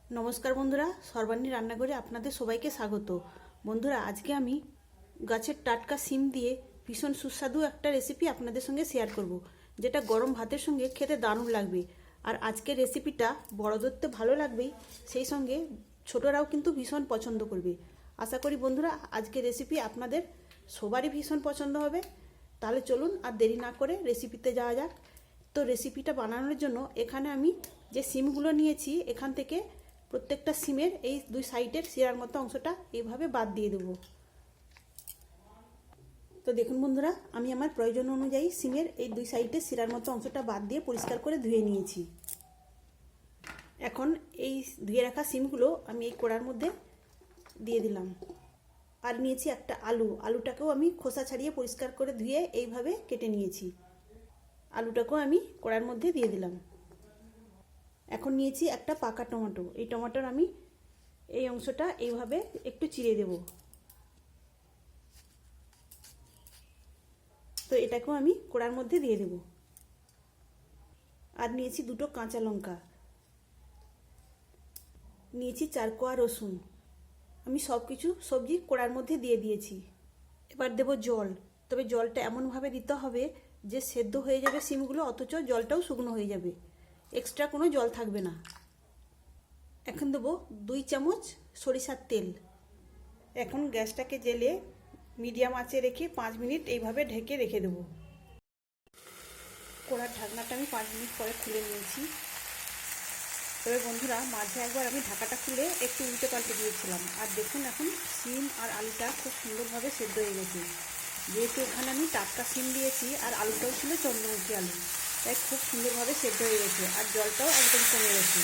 নমস্কার বন্ধুরা, সর্বাণী রান্নাঘরে আপনাদের সবাইকে স্বাগত। বন্ধুরা, আজকে আমি গাছের টাটকা সিম দিয়ে ভীষণ সুস্বাদু একটা রেসিপি আপনাদের সঙ্গে শেয়ার করব, যেটা গরম ভাতের সঙ্গে খেতে দারুণ লাগবে। আর আজকের রেসিপিটা বড়দের তো ভালো লাগবেই, সেই সঙ্গে ছোটরাও কিন্তু ভীষণ পছন্দ করবে। আশা করি বন্ধুরা আজকের রেসিপি আপনাদের সবারই ভীষণ পছন্দ হবে। তাহলে চলুন আর দেরি না করে রেসিপিতে যাওয়া যাক। তো রেসিপিটা বানানোর জন্য এখানে আমি যে সিমগুলো নিয়েছি, এখান থেকে প্রত্যেকটা সিমের এই দুই সাইডের শিরার মতো অংশটা এইভাবে বাদ দিয়ে দেবো। তো দেখুন বন্ধুরা, আমি আমার প্রয়োজন অনুযায়ী সিমের এই দুই সাইডের শিরার মতো অংশটা বাদ দিয়ে পরিষ্কার করে ধুয়ে নিয়েছি। এখন এই ধুয়ে রাখা সিমগুলো আমি এই কড়ার মধ্যে দিয়ে দিলাম। আর নিয়েছি একটা আলুটাকেও আমি খোসা ছাড়িয়ে পরিষ্কার করে ধুয়ে এইভাবে কেটে নিয়েছি। আলুটাকেও আমি কড়ার মধ্যে দিয়ে দিলাম। এখন নিয়েছি একটা পাকা টমেটো। এই টমেটোর আমি এই অংশটা এইভাবে একটু চিড়ে দেব। তো এটাকেও আমি কড়ার মধ্যে দিয়ে দেব। আর নিয়েছি দুটো কাঁচা লঙ্কা, নিয়েছি 4 কোয়া রসুন। আমি সব কিছু সবজি কড়ার মধ্যে দিয়ে দিয়েছি। এবার দেব জল। তবে জলটা এমনভাবে দিতে হবে যে সেদ্ধ হয়ে যাবে সিমগুলো, অথচ জলটাও শুকনো হয়ে যাবে, এক্সট্রা কোনো জল থাকবে না। এখন দেবো 2 চামচ সরিষার তেল। এখন গ্যাসটাকে জ্বেলে মিডিয়াম আঁচে রেখে 5 মিনিট এইভাবে ঢেকে রেখে দেবো। কড়ার ঢাকনাটা আমি 5 মিনিট পরে খুলে নিয়েছি। তবে বন্ধুরা, মাঝে একবার আমি ঢাকাটা খুলে একটু উল্টে পাল্টে দিয়েছিলাম। আর দেখুন, এখন সিম আর আলুটা খুব সুন্দরভাবে সেদ্ধ হয়ে গেছে। যেহেতু এখানে আমি টাটকা সিম দিয়েছি আর আলুটাও ছিল চন্দ্রমুখী আলু, তাই খুব সুন্দরভাবে সেদ্ধ হয়ে গেছে। আর জলটাও একদম কমে গেছে।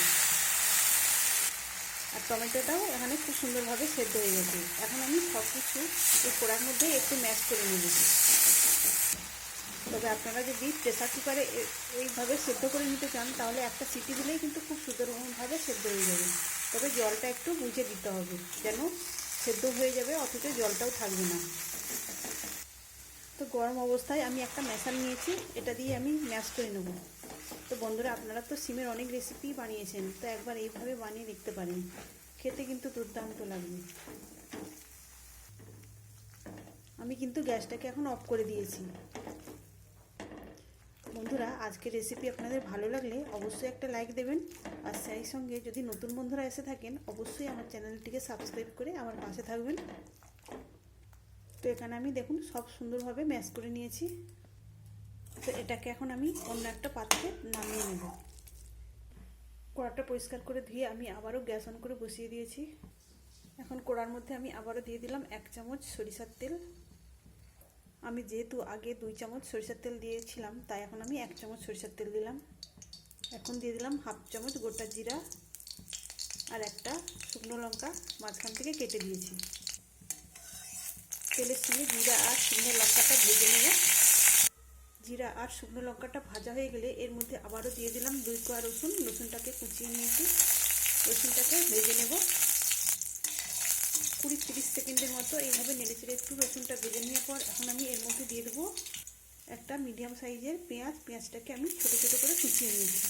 আর টমেটোটাও এখানে খুব সুন্দরভাবে সেদ্ধ হয়ে গেছে। এখন আমি সব কিছু এই কড়ার মধ্যে একটু ম্যাশ করে নেব। তবে আপনারা যদি প্রেসার কুকারে এইভাবে সেদ্ধ করে নিতে চান, তাহলে একটা সিটি দিলেই কিন্তু খুব সুন্দরভাবে সেদ্ধ হয়ে যাবে। তবে জলটা একটু বুঝে দিতে হবে, যেন সেদ্ধ হয়ে যাবে অথচ জলটাও থাকবে না। তো গরম অবস্থায় আমি একটা ম্যাশার নিয়েছি, এটা দিয়ে আমি ম্যাশ করে নেব। তো বন্ধুরা, আপনারা তো সিমের অনেক রেসিপি বানিয়েছেন, তো একবার এইভাবে বানিয়ে দেখতে পারেন, খেতে কিন্তু দুর্দান্ত লাগবে। আমি কিন্তু গ্যাসটাকে এখন অফ করে দিয়েছি। বন্ধুরা, আজকের রেসিপি আপনাদের ভালো লাগলে অবশ্যই একটা লাইক দেবেন। আর সেই সঙ্গে যদি নতুন বন্ধুরা এসে থাকেন, অবশ্যই আমার চ্যানেলটিকে সাবস্ক্রাইব করে আমার পাশে থাকবেন। তো এখানে আমি দেখুন সব সুন্দরভাবে ম্যাশ করে নিয়েছি। তো এটাকে এখন আমি অন্য একটা পাত্রে নামিয়ে নেব। কড়াটা পরিষ্কার করে ধুয়ে আমি আবারও গ্যাস অন করে বসিয়ে দিয়েছি। এখন কড়ার মধ্যে আমি আবারও দিয়ে দিলাম 1 চামচ সরিষার তেল। আমি যেহেতু আগে 2 চামচ সরিষার তেল দিয়েছিলাম, তাই এখন আমি 1 চামচ সরিষার তেল দিলাম। এখন দিয়ে দিলাম 1/2 চামচ গোটা জিরা আর একটা শুকনো লঙ্কা মাঝখান থেকে কেটে দিয়েছি। তেলের সঙ্গে জিরা আর শুকনো লঙ্কাটা ভেজে নেব। জিরা আর শুকনো লঙ্কাটা ভাজা হয়ে গেলে এর মধ্যে আবারও দিয়ে দিলাম 2 কোয়া রসুন। রসুনটাকে কুচিয়ে নিয়েছি। রসুনটাকে ভেজে নেব 20-30 সেকেন্ডের মতো। এইভাবে নেড়েচেড়ে একটু রসুনটা ভেজে নেওয়ার পর এখন আমি এর মধ্যে দিয়ে দেবো একটা মিডিয়াম সাইজের পেঁয়াজ। পেঁয়াজটাকে আমি ছোটো ছোটো করে কুচিয়ে নিয়েছি।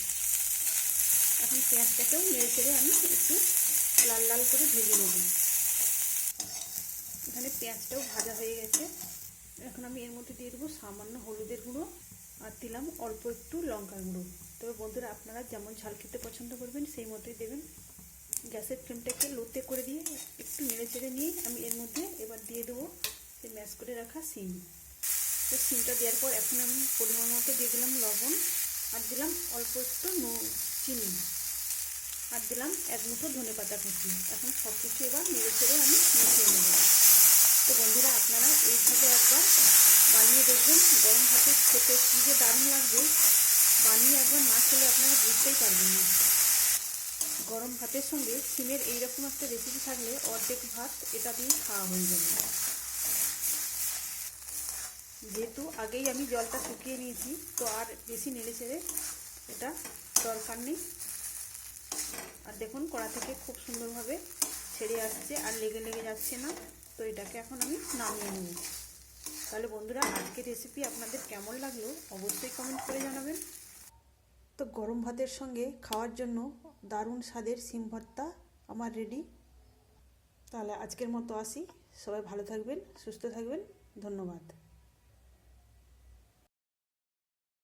এখন পেঁয়াজটাকেও নেড়েচেড়ে আমি একটু লাল লাল করে ভেজে নেব। এখানে পেঁয়াজটাও ভাজা হয়ে গেছে। এখন আমি এর মধ্যে দিয়ে দেবো সামান্য হলুদের গুঁড়ো আর দিলাম অল্প একটু লঙ্কার গুঁড়ো। তবে বন্ধুরা, আপনারা যেমন ঝাল খেতে পছন্দ করবেন সেই মতোই দেবেন। গ্যাসের ফ্লেমটাকে লোতে করে দিয়ে একটু নেড়ে চেড়ে নিয়ে আমি এর মধ্যে এবার দিয়ে দেবো যে ম্যাশ করে রাখা সিম। তো সিমটা দেওয়ার পর এখন আমি পরিমাণ মতো দিয়ে দিলাম লবণ, আর দিলাম অল্প একটু চিনি, আর দিলাম 1 মুঠো ধনেপাতা কুচি। এখন সব কিছু এবার নেড়ে চেড়ে আমি মিশিয়ে নেব। তো বন্ধুরা, আপনারা এইভাবে একবার বানিয়ে দেখবেন, গরম ভাতে খেতে কী যে দারুণ লাগবে। বানিয়ে একবার না খেলে আপনারা বুঝতেই পারবেন না। গরম ভাতের সঙ্গে সিমের এইরকম একটা রেসিপি থাকলে অর্ধেক ভাত এটা দিয়ে খাওয়া হয়ে যাবে। যেহেতু আগেই আমি জলটা শুকিয়ে নিয়েছি, তো আর বেশি নেড়ে চেড়ে এটা দরকার নেই। আর দেখুন, কড়া থেকে খুব সুন্দরভাবে ছেড়ে আসছে আর লেগে লেগে যাচ্ছে না। তো এটাকে এখন আমি নামিয়ে নেব। তাহলে বন্ধুরা, আজকের রেসিপি আপনাদের কেমন লাগলো অবশ্যই কমেন্ট করে জানাবেন। তো গরম ভাতের সঙ্গে খাওয়ার জন্য দারুণ স্বাদের সিম ভর্তা আমার রেডি। তাহলে আজকের মতো আসি। সবাই ভালো থাকবেন, সুস্থ থাকবেন। ধন্যবাদ।